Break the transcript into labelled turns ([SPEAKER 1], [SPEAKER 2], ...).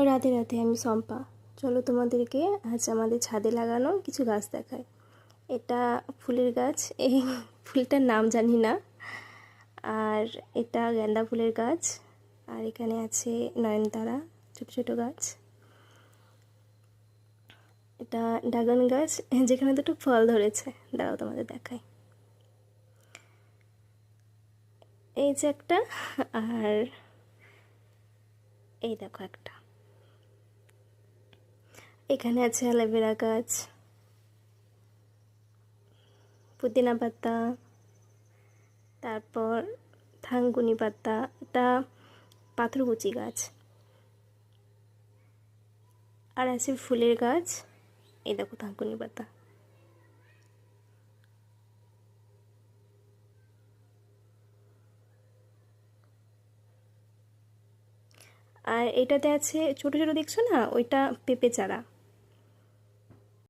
[SPEAKER 1] রাধে রাধে, আমি শম্পা। চলো তোমাদেরকে আজ আমাদের ছাদে লাগানো কিছু গাছ দেখায়। এটা ফুলের গাছ, এই ফুলটার নাম জানি না। আর এটা গেন্দা ফুলের গাছ। আর এখানে আছে নয়নতারা, ছোট ছোট গাছ। এটা ড্রাগন গাছ, যেখানে দুটো ফল ধরেছে। দাঁড়াও তোমাদের দেখায়। এই যে একটা, আর এই দেখো একটা। এখানে আছে অ্যালোভেরা গাছ, পুদিনা পাতা, তারপর থানকুনি পাতা। এটা পাথরকুচি গাছ। আর আছে ফুলের গাছ, এই দেখো থানকুনি পাতা। আর এটাতে আছে ছোট ছোট, দেখছো না, ওইটা পেঁপে চারা।